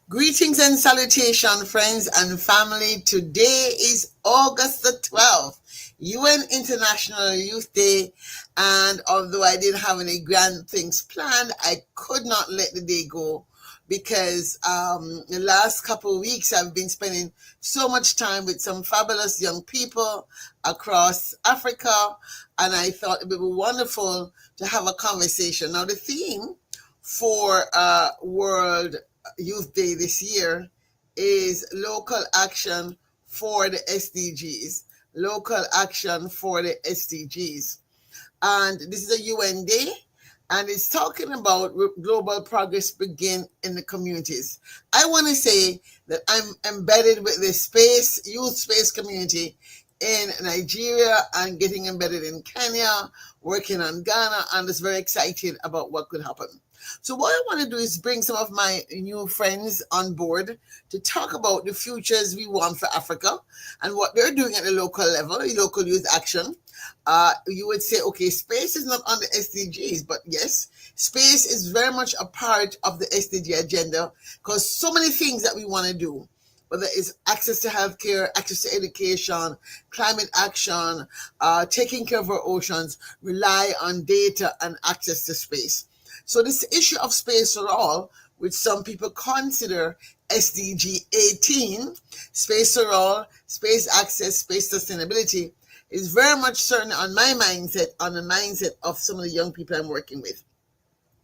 Greetings and salutation, friends and family. Today is August the 12th, UN International Youth Day. And although I didn't have any grand things planned, I could not let the day go because the last couple of weeks I've been spending so much time with some fabulous young people across Africa. And I thought it would be wonderful to have a conversation. Now, the theme for World Youth Day this year is local action for the SDGs. Local action for the SDGs. And this is a UN day, and it's talking about global progress begin in the communities. I want to say that I'm embedded with the youth space community in Nigeria and getting embedded in Kenya, working on Ghana, and just very excited about what could happen. So what I want to do is bring some of my new friends on board to talk about the futures we want for Africa and what they're doing at the local level, the local youth action. You would say, okay, space is not on the SDGs, but yes, space is very much a part of the SDG agenda because so many things that we want to do, whether it's access to healthcare, access to education, climate action, taking care of our oceans, rely on data and access to space. So this issue of space for all, which some people consider SDG 18, space for all, space access, space sustainability, is very much certain on my mindset, on the mindset of some of the young people I'm working with.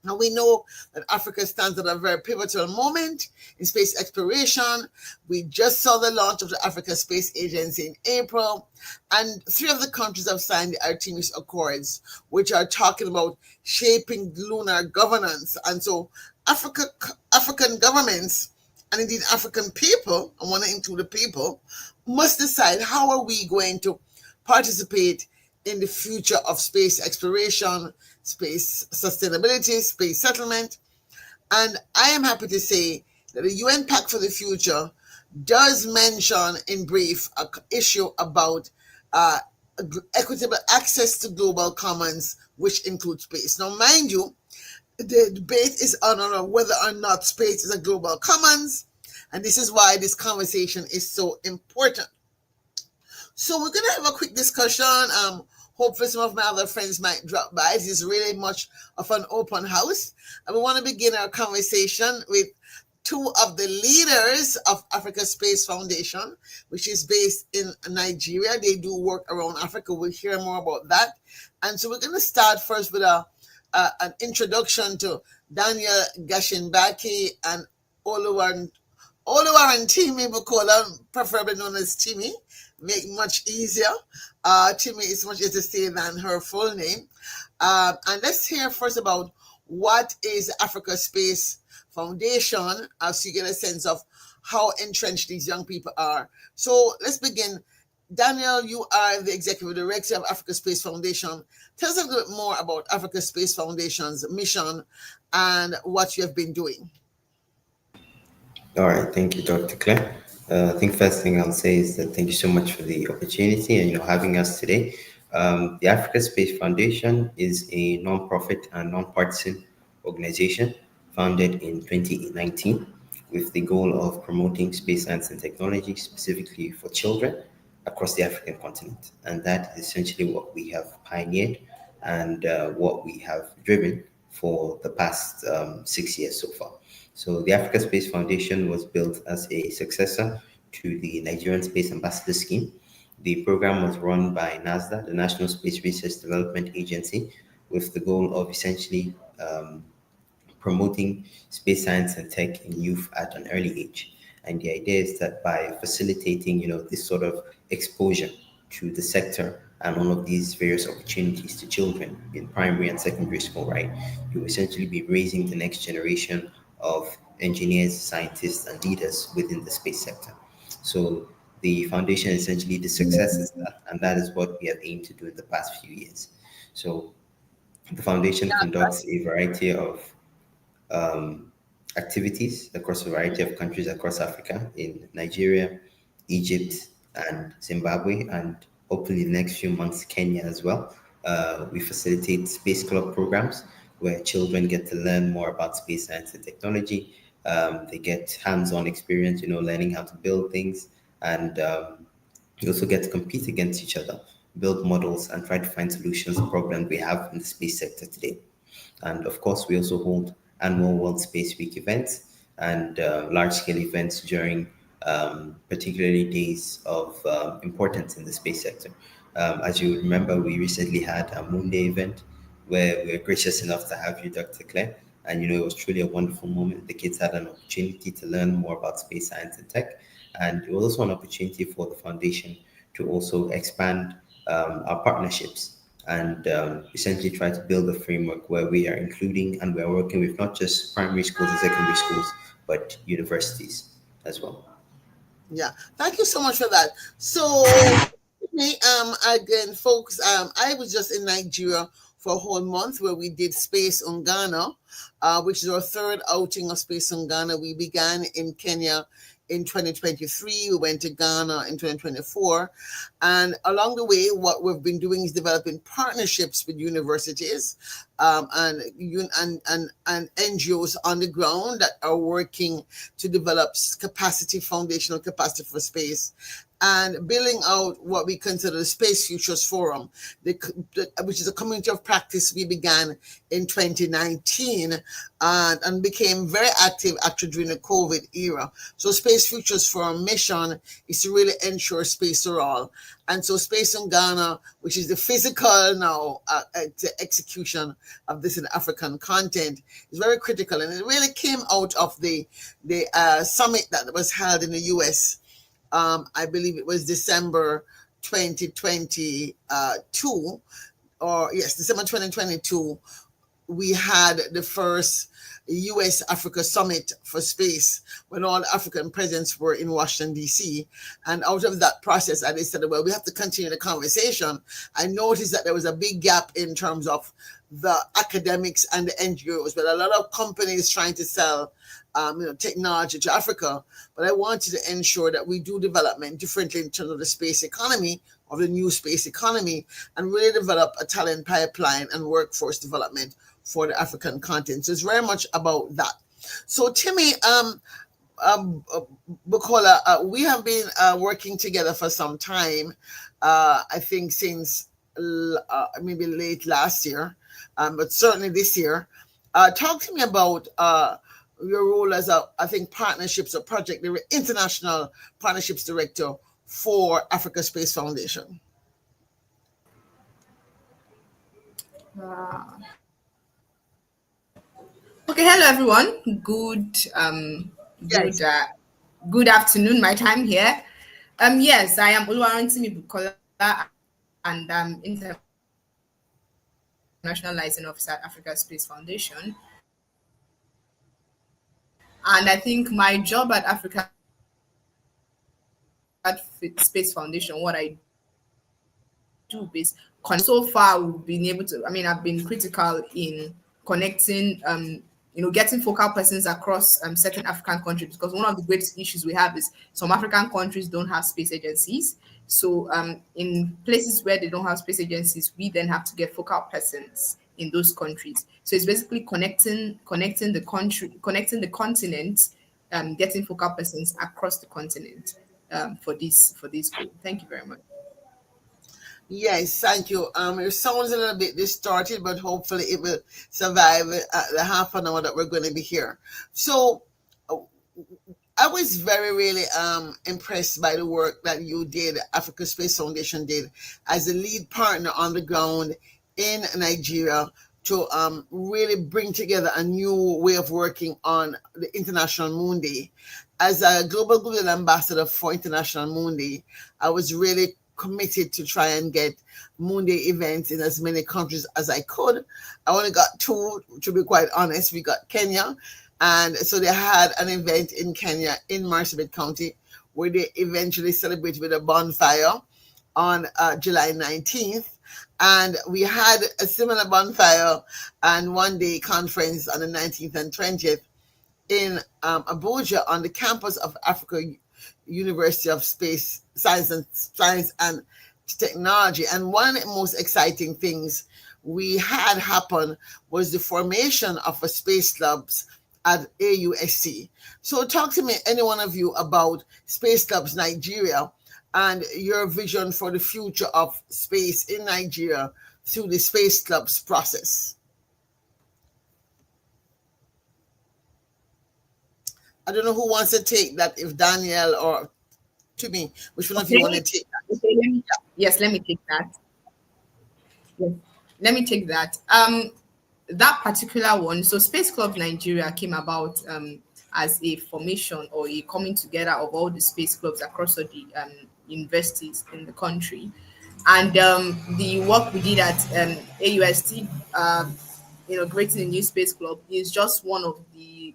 Now we know that Africa stands at a very pivotal moment in space exploration. We just saw the launch of the Africa Space Agency in April, and three of the countries have signed the Artemis Accords, which are talking about shaping lunar governance. And so African governments and indeed African people, I want to include the people, must decide how are we going to participate in the future of space exploration, space sustainability, space settlement. And I am happy to say that the UN Pact for the Future does mention in brief an issue about uh, equitable access to global commons, which includes space. Now, mind you, the debate is on whether or not space is a global commons, and this is why this conversation is so important. So we're gonna have a quick discussion. Hopefully some of my other friends might drop by. This is really much of an open house. And we want to begin our conversation with two of the leaders of Africa Space Foundation, which is based in Nigeria. They do work around Africa. We'll hear more about that. And so we're going to start first with an introduction to Daniel Gashinbaki and Oluwaran Timi Bukola, preferably known as Timmy, make much easier. Timmy is much easier to say than her full name. And let's hear first about what is Africa Space Foundation, so you get a sense of how entrenched these young people are. So let's begin. Daniel, you are the executive director of Africa Space Foundation. Tell us a little bit more about Africa Space Foundation's mission and what you have been doing. All right, thank you, Dr. Claire. I think first thing I'll say is that thank you so much for the opportunity and having us today. The Africa Space Foundation is a non-profit and non-partisan organization founded in 2019 with the goal of promoting space science and technology specifically for children across the African continent, and that is essentially what we have pioneered and what we have driven for the past 6 years so far. So the Africa Space Foundation was built as a successor to the Nigerian Space Ambassador Scheme. The program was run by NASDA, the National Space Research Development Agency, with the goal of essentially promoting space science and tech in youth at an early age. And the idea is that by facilitating, this sort of exposure to the sector and all of these various opportunities to children in primary and secondary school, right, you essentially be raising the next generation of engineers, scientists, and leaders within the space sector. So the foundation essentially the success is that, and that is what we have aimed to do in the past few years. So the foundation conducts a variety of activities across a variety of countries across Africa in Nigeria, Egypt, and Zimbabwe, and hopefully in the next few months, Kenya as well. We facilitate space club programs where children get to learn more about space science and technology, They get hands-on experience, learning how to build things, and you also get to compete against each other, build models, and try to find solutions to problems we have in the space sector today. And of course, we also hold annual World Space Week events and large-scale events during particularly days of importance in the space sector. As you remember, we recently had a Moon Day event where we were gracious enough to have you, Dr. Claire. And it was truly a wonderful moment. The kids had an opportunity to learn more about space science and tech. And it was also an opportunity for the foundation to also expand our partnerships and essentially try to build a framework where we are including and we are working with not just primary schools and secondary schools, but universities as well. Yeah, thank you so much for that. So, me, again, folks, I was just in Nigeria for a whole month where we did Space on Ghana, which is our third outing of Space on Ghana. We began in Kenya in 2023. We went to Ghana in 2024. And along the way, what we've been doing is developing partnerships with universities and NGOs on the ground that are working to develop foundational capacity for space, and building out what we consider the Space Futures Forum, which is a community of practice we began in 2019 and became very active actually during the COVID era. So Space Futures Forum mission is to really ensure space for all. And so Space on Ghana, which is the physical now execution of this in African content, is very critical. And it really came out of the summit that was held in the US. I believe it was December 2022, December 2022. We had the first US Africa Summit for Space when all the African presidents were in Washington, D.C. And out of that process, I decided, well, we have to continue the conversation. I noticed that there was a big gap in terms of the academics and the NGOs, but a lot of companies trying to sell technology to Africa. But I wanted to ensure that we do development differently in terms of the space economy, of the new space economy, and really develop a talent pipeline and workforce development for the African continent. So it's very much about that. So Timmy, Bukola, we have been working together for some time. I think since maybe late last year, but certainly this year. Talk to me about your role as partnerships or project, international partnerships director for Africa Space Foundation. Okay, hello everyone. Good afternoon, my time here. Yes, I am Oluwarantimi Bukola, and I'm International Liaison Officer at Africa Space Foundation. And I think my job at Africa Space Foundation, what I do is, so far we've been able to, I've been critical in connecting, getting focal persons across certain African countries, because one of the greatest issues we have is some African countries don't have space agencies. So in places where they don't have space agencies, we then have to get focal persons in those countries. So it's basically connecting the continent, getting focal persons across the continent for this group. Thank you very much. Yes, thank you. It sounds a little bit distorted, but hopefully it will survive the half an hour that we're going to be here. So I was really impressed by the work that you did, Africa Space Foundation did, as a lead partner on the ground in Nigeria to really bring together a new way of working on the International Moon Day. As a global goodwill ambassador for International Moon Day, I was really committed to try and get Moon Day events in as many countries as I could. I only got two, to be quite honest. We got Kenya, and so they had an event in Kenya in Marsabit County where they eventually celebrated with a bonfire on July 19th. And we had a similar bonfire and one-day conference on the 19th and 20th in Abuja on the campus of Africa University of Space Science and Technology. And one of the most exciting things we had happen was the formation of a space labs at AUSC. So talk to me, any one of you, about Space Clubs Nigeria and your vision for the future of space in Nigeria through the Space Clubs process. I don't know who wants to take that, if Daniel or to me, which one of you want to take that? Yes, let me take that. Yes, let me take that. That particular one. So Space Club Nigeria came about as a formation or a coming together of all the space clubs across all the universities in the country, and the work we did at AUST, creating a new space club, is just one of the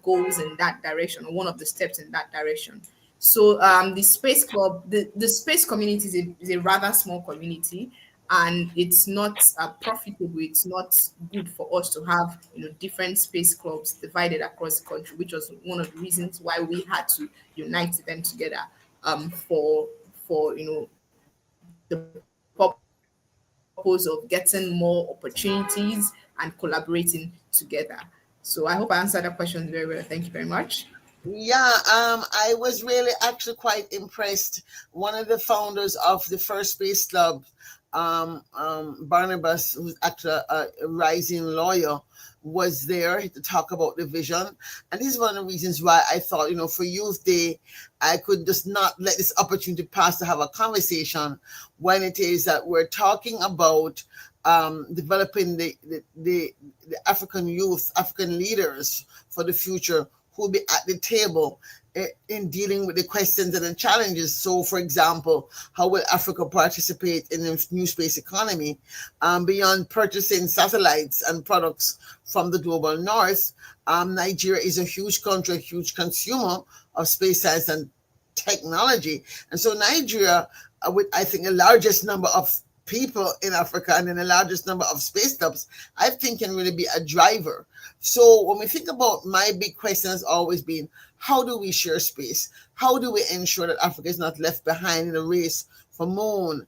goals in that direction, or one of the steps in that direction. So the space club, the space community is a rather small community, and it's not profitable. It's not good for us to have different space clubs divided across the country, which was one of the reasons why we had to unite them together for the purpose of getting more opportunities and collaborating together. So I hope I answered that question very well. Thank you very much. Yeah, I was really actually quite impressed. One of the founders of the First Space Club, Barnabas, who's actually a rising lawyer, was there to talk about the vision. And this is one of the reasons why I thought, for Youth Day, I could just not let this opportunity pass to have a conversation when it is that we're talking about developing the African youth, African leaders for the future, who will be at the table in dealing with the questions and the challenges. So, for example, how will Africa participate in the new space economy beyond purchasing satellites and products from the global north? Nigeria is a huge country, a huge consumer of space science and technology. And so Nigeria, with, I think, the largest number of people in Africa and in the largest number of space clubs, I think can really be a driver. So when we think about, my big question has always been, how do we share space? How do we ensure that Africa is not left behind in the race for moon,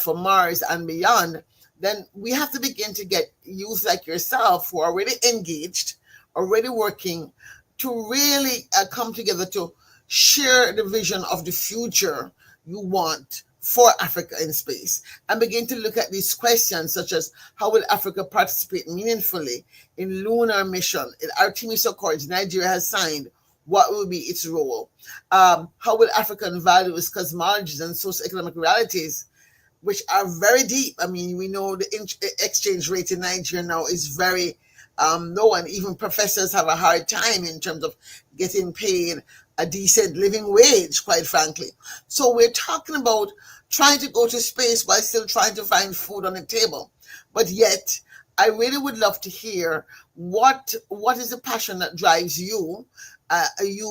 for Mars and beyond? Then we have to begin to get youth like yourself who are already engaged, already working, to really come together to share the vision of the future you want for Africa in space, and begin to look at these questions such as, how will Africa participate meaningfully in lunar mission? In Artemis Accords, Nigeria has signed. What will be its role? How will African values, cosmologies, and socioeconomic realities, which are very deep? I mean, we know the exchange rate in Nigeria now is very low, and even professors have a hard time in terms of getting paid a decent living wage, quite frankly. So we're talking about trying to go to space while still trying to find food on the table. But yet, I really would love to hear what is the passion that drives you,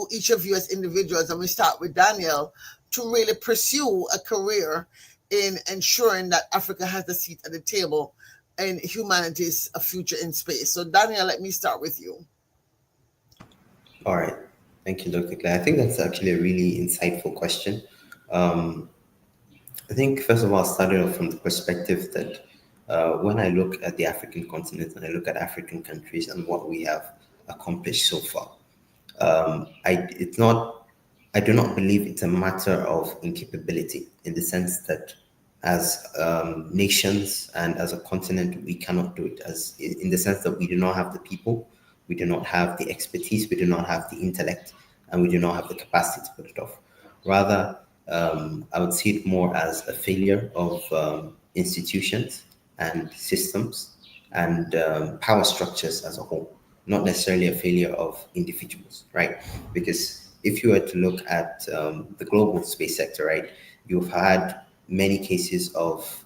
each of you as individuals, and we start with Daniel, to really pursue a career in ensuring that Africa has a seat at the table in humanity's future in space. So Daniel, let me start with you. All right. Thank you, Dr. Claire. I think that's actually a really insightful question. I think, first of all, starting off from the perspective that when I look at the African continent and I look at African countries and what we have accomplished so far, I do not believe it's a matter of incapability, in the sense that as nations and as a continent, we cannot do it, in the sense that we do not have the people, we do not have the expertise, we do not have the intellect, and we do not have the capacity to put it off. Rather, I would see it more as a failure of institutions and systems and power structures as a whole, not necessarily a failure of individuals, right? Because if you were to look at the global space sector, right, you've had many cases of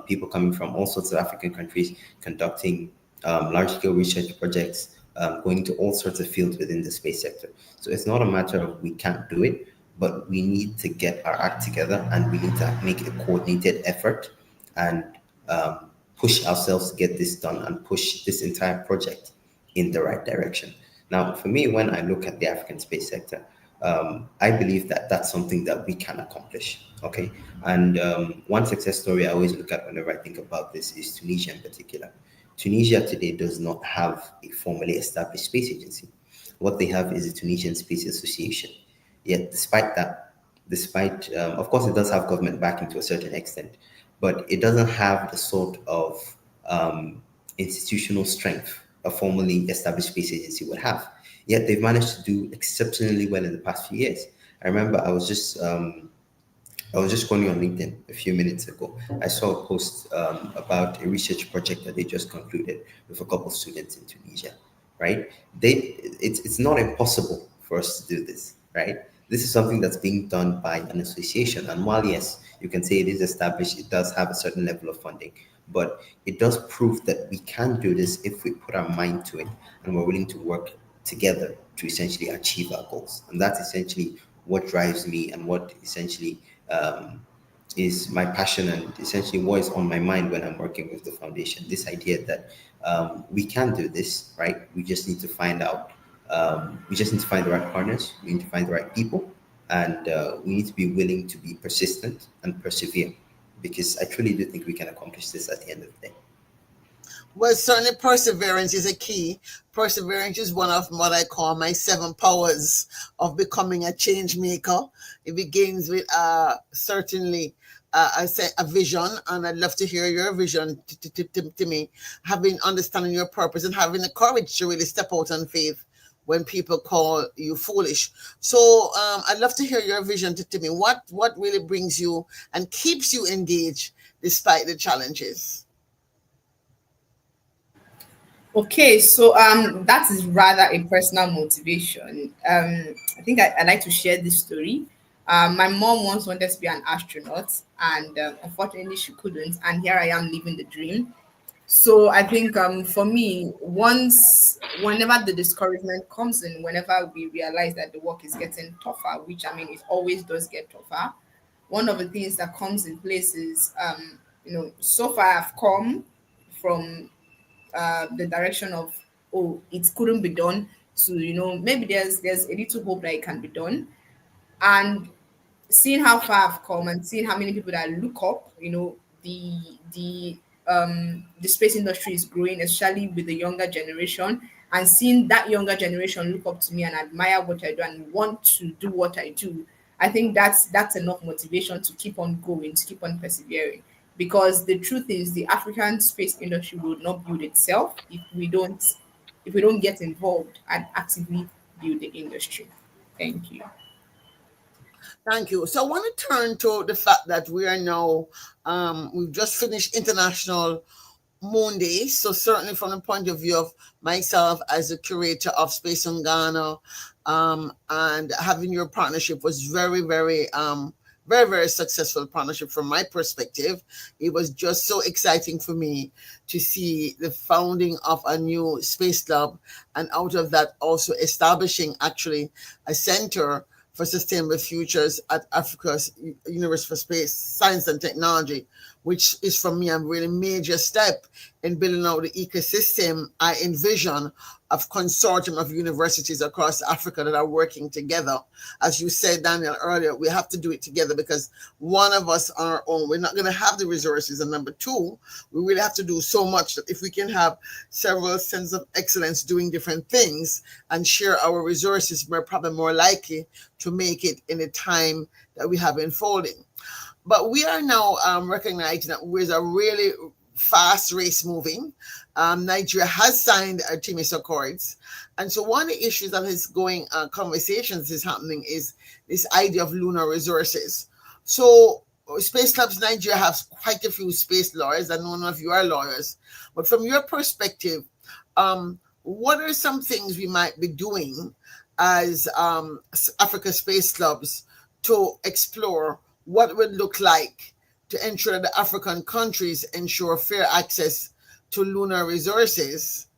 people coming from all sorts of African countries conducting large-scale research projects, going to all sorts of fields within the space sector. So it's not a matter of we can't do it, but we need to get our act together, and we need to make a coordinated effort and push ourselves to get this done and push this entire project in the right direction. Now, for me, when I look at the African space sector, I believe that that's something that we can accomplish, okay? And one success story I always look at whenever I think about this is Tunisia in particular. Tunisia today does not have a formally established space agency. What they have is a Tunisian Space Association. Yet, despite that, of course, it does have government backing to a certain extent, but it doesn't have the sort of institutional strength a formally established space agency would have. Yet, they've managed to do exceptionally well in the past few years. I remember I was just scrolling on LinkedIn a few minutes ago. I saw a post about a research project that they just concluded with a couple of students in Tunisia, right? It's not impossible for us to do this, right? This is something that's being done by an association. And while, yes, you can say it is established, it does have a certain level of funding, but it does prove that we can do this if we put our mind to it and we're willing to work together to essentially achieve our goals. And that's essentially what drives me and what essentially is my passion and essentially what is on my mind when I'm working with the foundation. This idea that we can do this, right? We just need to find out. We just need to find the right partners. We need to find the right people, and we need to be willing to be persistent and persevere. Because I truly do think we can accomplish this at the end of the day. Well, certainly perseverance is a key. Perseverance is one of what I call my 7 powers of becoming a change maker. It begins with certainly I say a vision, and I'd love to hear your vision to me. Having understanding your purpose and having the courage to really step out on faith when people call you foolish. So I'd love to hear your vision to me. What really brings you and keeps you engaged despite the challenges? Okay, so that is rather a personal motivation. I think I'd like to share this story. My mom once wanted to be an astronaut, and unfortunately she couldn't. And here I am living the dream. So I think for me, whenever the discouragement comes in, whenever we realize that the work is getting tougher, which I mean it always does get tougher, one of the things that comes in place is so far I've come from the direction of, oh, it couldn't be done, to maybe there's a little hope that it can be done. And seeing how far I've come and seeing how many people that look up, the space industry is growing, especially with the younger generation, and seeing that younger generation look up to me and admire what I do and want to do what I do, I think that's enough motivation to keep on going, to keep on persevering. Because the truth is, the African space industry will not build itself if we don't get involved and actively build the industry. Thank you. Thank you. So I want to turn to the fact that we are now, we've just finished International Moon Day. So certainly from the point of view of myself as a curator of Space in Ghana, and having your partnership was very, very, very, very successful partnership from my perspective. It was just so exciting for me to see the founding of a new space club, and out of that also establishing actually a center for sustainable futures at Africa's University for Space Science and Technology, which is for me a really major step in building out the ecosystem I envision of consortium of universities across Africa that are working together. As you said, Daniel, earlier, we have to do it together because one of us on our own, we're not going to have the resources. And number two, we really have to do so much that if we can have several centers of excellence doing different things and share our resources, we're probably more likely to make it in the time that we have unfolding. But we are now recognizing that there's a really fast race moving. Nigeria has signed Artemis Accords. And so one of the issues that is going, conversations is happening is this idea of lunar resources. So Space Clubs Nigeria has quite a few space lawyers. I know none of you are lawyers. But from your perspective, what are some things we might be doing as Africa Space Clubs to explore what would look like to ensure that African countries ensure fair access to lunar resources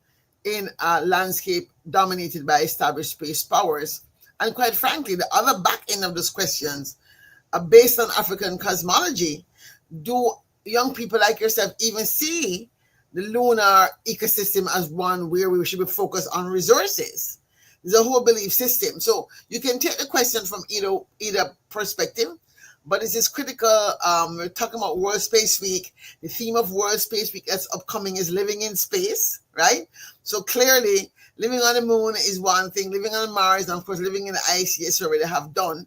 in a landscape dominated by established space powers? And quite frankly, the other back end of those questions are based on African cosmology. Do young people like yourself even see the lunar ecosystem as one where we should be focused on resources? There's a whole belief system. So you can take the question from either perspective. but it is critical. We're talking about World Space Week. The theme of World Space Week that's upcoming is living in space, right? So clearly, living on the moon is one thing. Living on Mars, and of course, living in the ICS we already have done.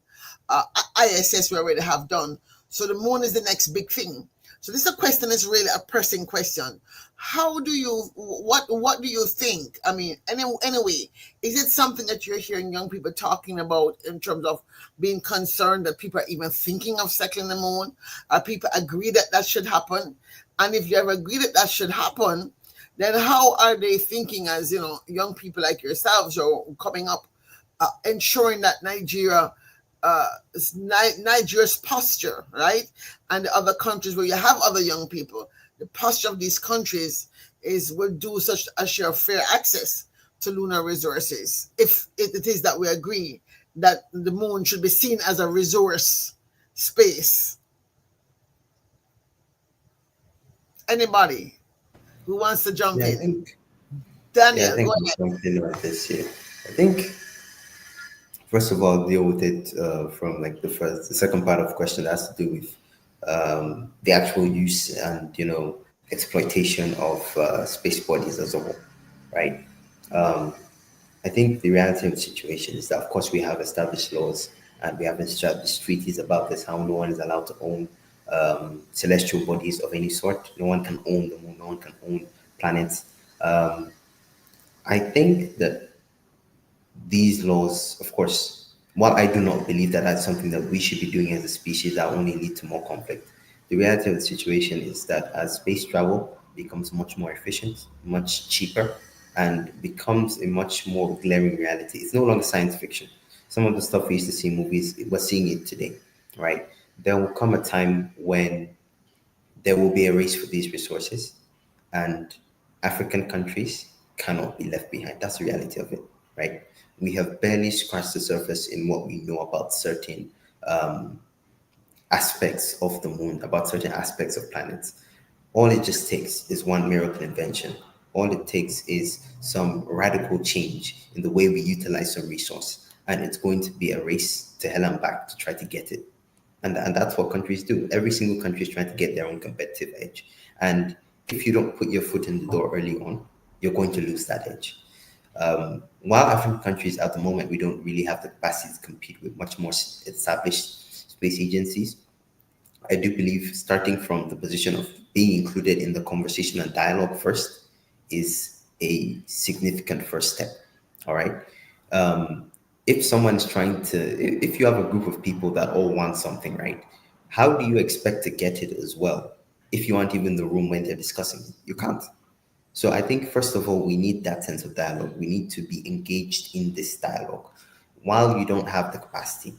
ISS we already have done. So the moon is the next big thing. So this question is really a pressing question. How do you what do you think? I mean, anyway, is it something that you're hearing young people talking about in terms of being concerned that people are even thinking of settling the moon? Are people agree that that should happen? And if you ever agree that that should happen, then how are they thinking as young people like yourselves or coming up, ensuring that uh, Nigeria's posture, right, and the other countries where you have other young people, the posture of these countries is will do such a share of fair access to lunar resources. If it is that we agree that the moon should be seen as a resource space. Anybody who wants to jump Yeah, I in? think yeah, I Daniel, go think ahead. something like this here. I think first of all, deal with it from like the second part of the question that has to do with the actual use and exploitation of space bodies as a whole, right? Um, I think the reality of the situation is that, of course, we have established laws and we have established treaties about this. How no one is allowed to own celestial bodies of any sort. No one can own the moon. No one can own planets. Um, I think that these laws, of course, while I do not believe that that's something that we should be doing as a species, that only lead to more conflict. The reality of the situation is that as space travel becomes much more efficient, much cheaper, and becomes a much more glaring reality, it's no longer science fiction. Some of the stuff we used to see in movies, we're seeing it today, right? There will come a time when there will be a race for these resources, and African countries cannot be left behind. That's the reality of it, right? We have barely scratched the surface in what we know about certain aspects of the moon, about certain aspects of planets. All it just takes is one miracle invention. All it takes is some radical change in the way we utilize some resource, and it's going to be a race to hell and back to try to get it. And that's what countries do. Every single country is trying to get their own competitive edge. And if you don't put your foot in the door early on, you're going to lose that edge. While African countries at the moment, we don't really have the capacity to compete with much more established space agencies, I do believe starting from the position of being included in the conversation and dialogue first is a significant first step. All right. If someone's trying to, if you have a group of people that all want something, right? How do you expect to get it as well if you aren't even in the room when they're discussing it? You can't. So I think first of all, we need that sense of dialogue. We need to be engaged in this dialogue. While you don't have the capacity,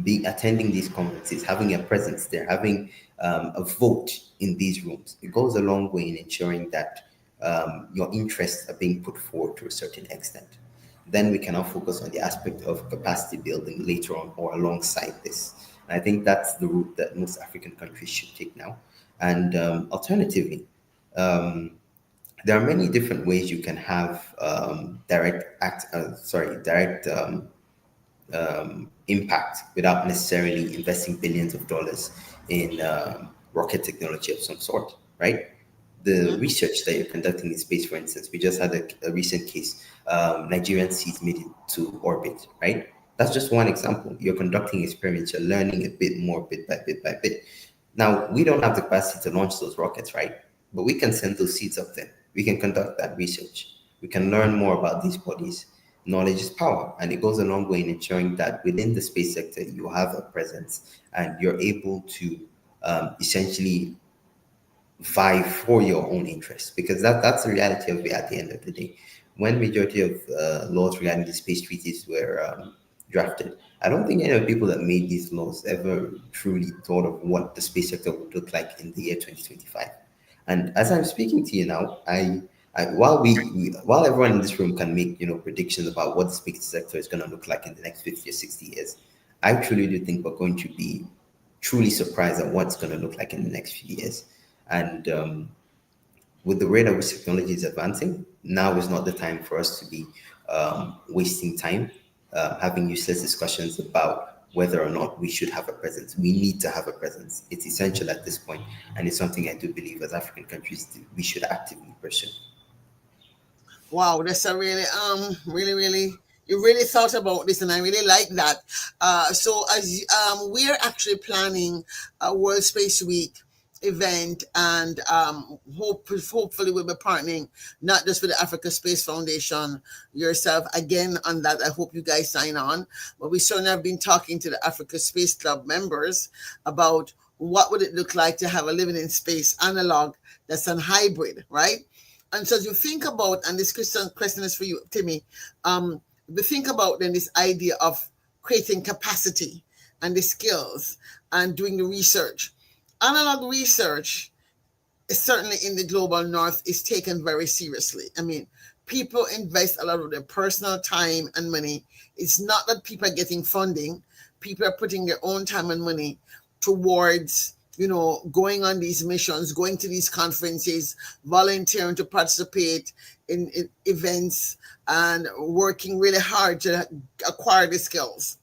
be attending these conferences, having a presence there, having a vote in these rooms, it goes a long way in ensuring that your interests are being put forward to a certain extent. Then we cannot focus on the aspect of capacity building later on or alongside this. And I think that's the route that most African countries should take now. And alternatively, there are many different ways you can have direct impact without necessarily investing billions of dollars in rocket technology of some sort, right? The research that you're conducting in space, for instance, we just had a recent case, Nigerian seeds made it to orbit, right? That's just one example. You're conducting experiments, you're learning a bit more bit by bit by bit. Now, we don't have the capacity to launch those rockets, right? But we can send those seeds up there. We can conduct that research. We can learn more about these bodies. Knowledge is power, and it goes a long way in ensuring that within the space sector, you have a presence and you're able to essentially vie for your own interests, because that's the reality of it at the end of the day. When majority of laws regarding the space treaties were drafted, I don't think any of the people that made these laws ever truly thought of what the space sector would look like in the year 2025. And as I'm speaking to you now, while while everyone in this room can make predictions about what the space sector is going to look like in the next 50 or 60 years, I truly do think we're going to be truly surprised at what's going to look like in the next few years. And with the rate at which technology is advancing, now is not the time for us to be wasting time having useless discussions about whether or not we should have a presence. We need to have a presence. It's essential at this point, and it's something I do believe as African countries we should actively pursue. Wow, that's a really really you really thought about this, and I really like that. So as we're actually planning a World Space Week event, and hopefully we'll be partnering not just with the Africa Space Foundation yourself again on that. I hope you guys sign on, but we certainly have been talking to the Africa Space Club members about what would it look like to have a living in space analog that's an hybrid, right? And so as you think about, and this question is for you, Timmy, we think about then this idea of creating capacity and the skills and doing the research. Analog research is certainly in the global north is taken very seriously. I mean, people invest a lot of their personal time and money. It's not that people are getting funding. People are putting their own time and money towards going on these missions, going to these conferences, volunteering to participate in events, and working really hard to acquire the skills.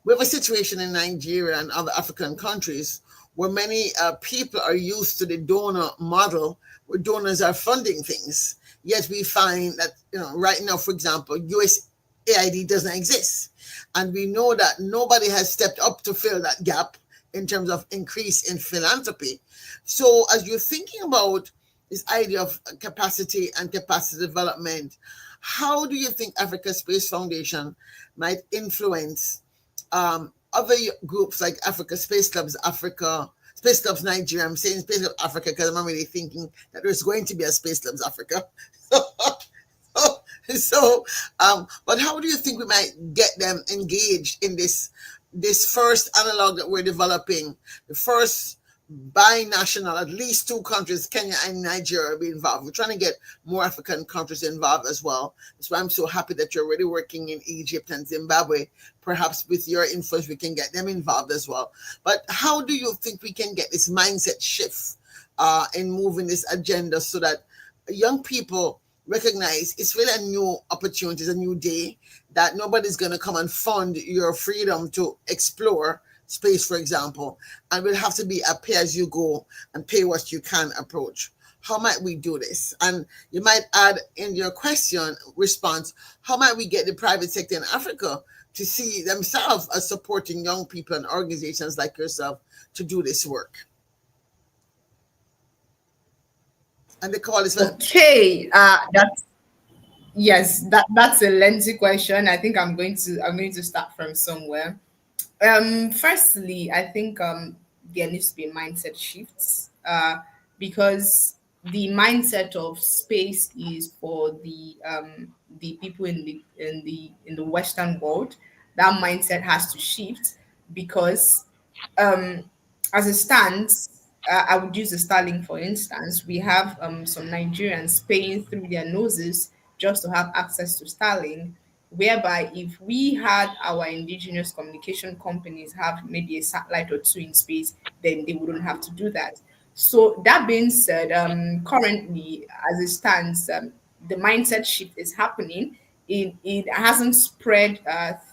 We have a situation in Nigeria and other African countries where many people are used to the donor model, where donors are funding things. Yet we find that, right now, for example, USAID doesn't exist. And we know that nobody has stepped up to fill that gap in terms of increase in philanthropy. So as you're thinking about this idea of capacity and capacity development, how do you think Africa Space Foundation might influence other groups like Africa Space Clubs, Africa Space Clubs Nigeria? I'm saying Space Club Africa because I'm not really thinking that there's going to be a Space Clubs Africa. But how do you think we might get them engaged in this first analog that we're developing, the first binational, at least two countries, Kenya and Nigeria, will be involved. We're trying to get more African countries involved as well. That's why I'm so happy that you're already working in Egypt and Zimbabwe. Perhaps with your influence, we can get them involved as well. But how do you think we can get this mindset shift in moving this agenda so that young people recognize it's really a new opportunity, it's a new day, that nobody's going to come and fund your freedom to explore space, for example, and will have to be a pay as you go and pay what you can approach. How might we do this? And you might add in your question response, how might we get the private sector in Africa to see themselves as supporting young people and organizations like yourself to do this work? And the call is okay. That's a lengthy question. I think I'm going to start from somewhere. Firstly, I think there needs to be a mindset shifts because the mindset of space is for the people in the Western world. That mindset has to shift because as it stands, I would use the Starlink for instance. We have some Nigerians paying through their noses just to have access to Starlink, whereby if we had our indigenous communication companies have maybe a satellite or two in space, then they wouldn't have to do that. So that being said, currently, as it stands, the mindset shift is happening. It hasn't spread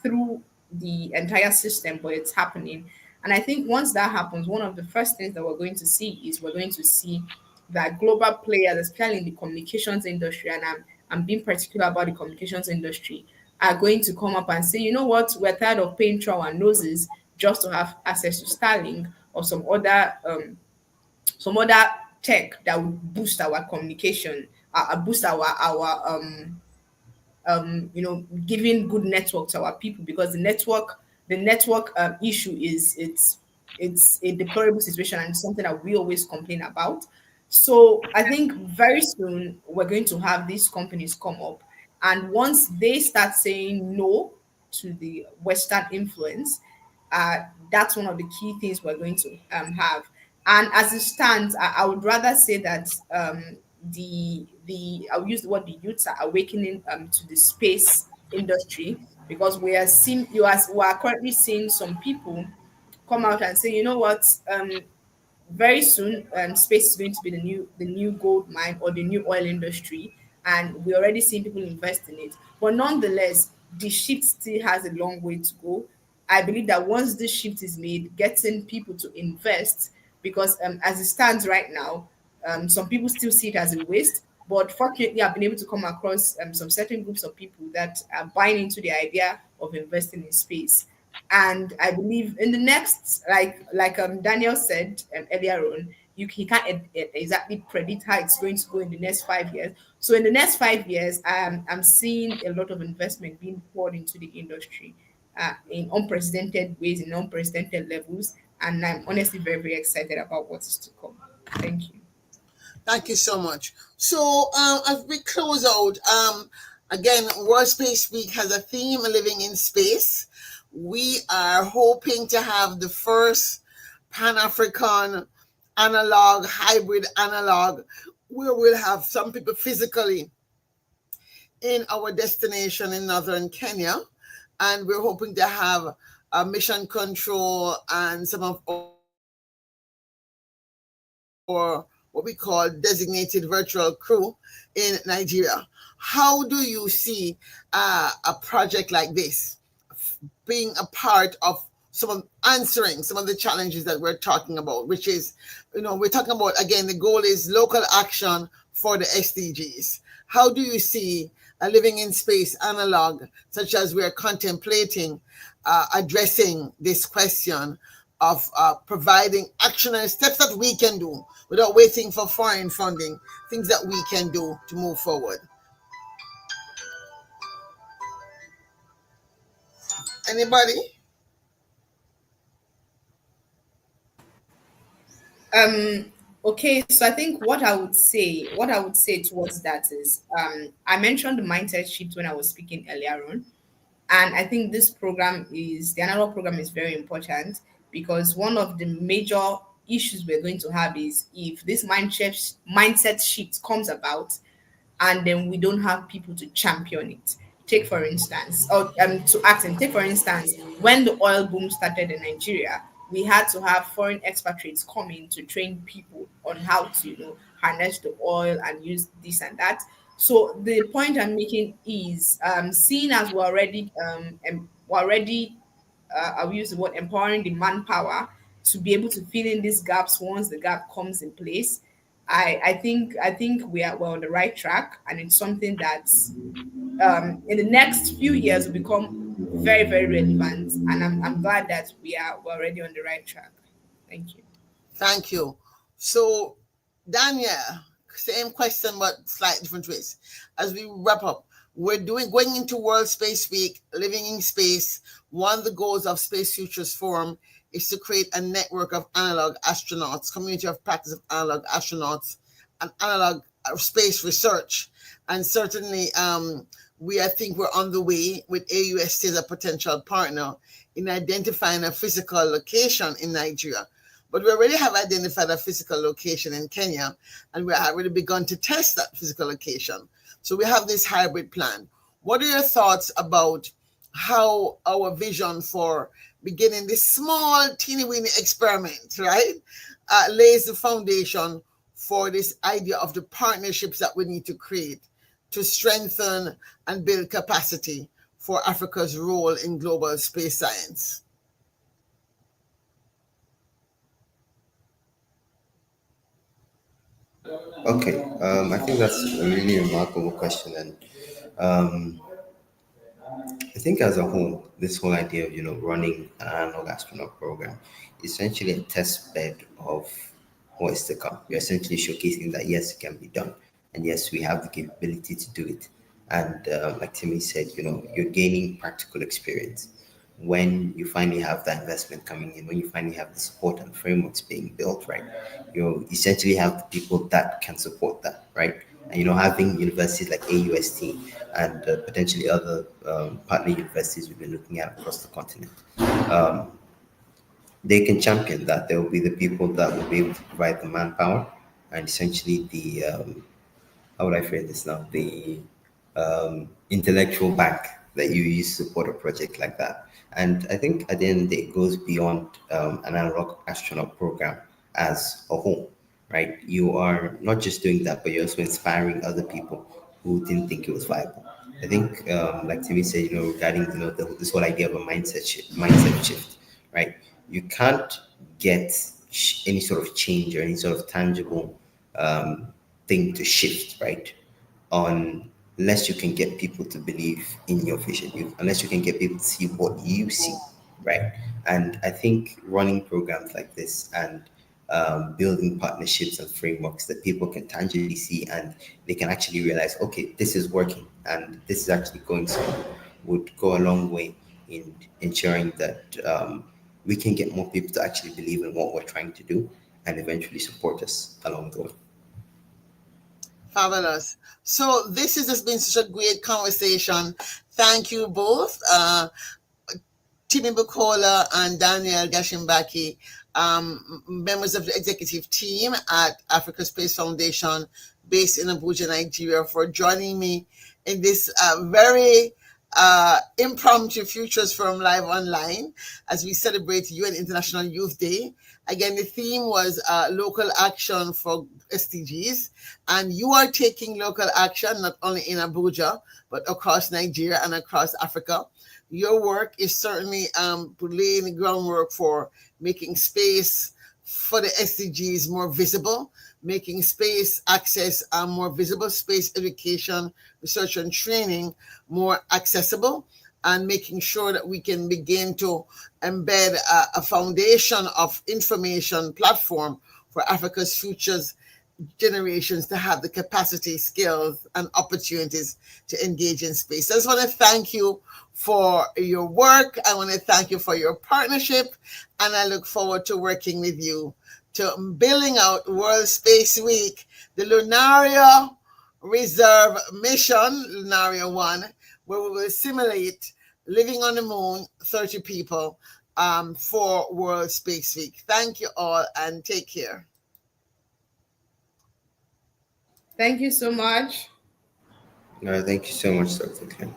through the entire system, but it's happening. And I think once that happens, one of the first things that we're going to see is we're going to see that global players, especially in the communications industry, and I'm being particular about the communications industry, are going to come up and say, you know what, we're tired of paying through our noses just to have access to Starlink or some other tech that would boost our communication, boost giving good network to our people, because the network issue is it's a deplorable situation and something that we always complain about. So I think very soon we're going to have these companies come up, and once they start saying no to the Western influence, that's one of the key things we're going to have. And as it stands, I would rather say that the I'll use the word the youths are awakening to the space industry, because we are currently seeing some people come out and say, you know what, very soon space is going to be the new gold mine or the new oil industry, and we're already seeing people invest in it. But nonetheless, the shift still has a long way to go. I believe that once this shift is made, getting people to invest, because as it stands right now, some people still see it as a waste. But fortunately, I've been able to come across some certain groups of people that are buying into the idea of investing in space. And I believe in the next, Daniel said earlier on, he can't exactly predict how it's going to go in the next 5 years. So in the next 5 years, I'm seeing a lot of investment being poured into the industry in unprecedented ways, in unprecedented levels, and I'm honestly very, very excited about what is to come. Thank you. Thank you so much. So, as we close out, again, World Space Week has a theme, living in space. We are hoping to have the first Pan-African analog, hybrid analog, where we'll have some people physically in our destination in northern Kenya. And we're hoping to have a mission control and some of our what we call designated virtual crew in Nigeria. How do you see a project like this being a part of some of answering some of the challenges that we're talking about, which is, we're talking about, again, the goal is local action for the SDGs. How do you see a living in space analog, such as we're contemplating, addressing this question of providing action and steps that we can do without waiting for foreign funding, things that we can do to move forward? Anybody? Okay, so I think what I would say towards that is, I mentioned the mindset shift when I was speaking earlier on. And I think the analog program is very important, because one of the major issues we're going to have is if this mindset shift comes about and then we don't have people to champion it. Take for instance, or to act and take for instance, when the oil boom started in Nigeria, we had to have foreign expatriates come in to train people on how to, harness the oil and use this and that. So the point I'm making is, seeing as we're already I'll use the word empowering the manpower to be able to fill in these gaps once the gap comes in place. I think we're on the right track, and it's something that's in the next few years will become very, very relevant. And I'm glad that we're already on the right track. Thank you. Thank you. So, Daniel, same question but slightly different ways. As we wrap up, we're going into World Space Week, living in space. One of the goals of Space Futures Forum is to create a network of analog astronauts, community of practice of analog astronauts, and analog space research. And certainly, I think we're on the way with AUST as a potential partner in identifying a physical location in Nigeria. But we already have identified a physical location in Kenya, and we have already begun to test that physical location. So we have this hybrid plan. What are your thoughts about how our vision for beginning this small teeny-weeny experiment, right, lays the foundation for this idea of the partnerships that we need to create to strengthen and build capacity for Africa's role in global space science? Okay, I think that's a really remarkable question, and I think as a whole, this whole idea of running an analog astronaut program is essentially a test bed of what is to come. You're essentially showcasing that yes, it can be done, and yes, we have the capability to do it. And like Timmy said, you're gaining practical experience when you finally have that investment coming in, when you finally have the support and frameworks being built, right? You essentially have the people that can support that, right? And having universities like AUST and potentially other partner universities we've been looking at across the continent, they can champion that. There will be the people that will be able to provide the manpower and essentially the how would I phrase this now? The intellectual bank that you use to support a project like that. And I think at the end of the day, it goes beyond an analog astronaut program as a whole, right? You are not just doing that, but you're also inspiring other people who didn't think it was viable. I think, like Timmy said, regarding this whole idea of a mindset shift, right? You can't get any sort of change or any sort of tangible thing to shift, right? On unless you can get people to believe in your vision, unless you can get people to see what you see, right? And I think running programs like this and building partnerships and frameworks that people can tangibly see and they can actually realize, okay, this is working and this is actually going somewhere, would go a long way in ensuring that we can get more people to actually believe in what we're trying to do and eventually support us along the way. Fabulous. So this has just been such a great conversation. Thank you both, Timmy Bukola and Daniel Gashimbaki, members of the executive team at Africa Space Foundation based in Abuja, Nigeria, for joining me in this very impromptu Futures Forum Live Online as we celebrate UN International Youth Day. Again, the theme was local action for SDGs, and you are taking local action not only in Abuja, but across Nigeria and across Africa. Your work is certainly laying the groundwork for making space for the SDGs more visible, making space access more visible, space education, research and training more accessible, and making sure that we can begin to embed a foundation of information platform for Africa's futures generations to have the capacity, skills, and opportunities to engage in space. I just want to thank you for your work. I want to thank you for your partnership, and I look forward to working with you to building out World Space Week, the Lunaria Reserve Mission, Lunaria 1, where we will simulate living on the moon, 30 people, for World Space Week. Thank you all and take care. Thank you so much. Thank you so much, Dr. Klein.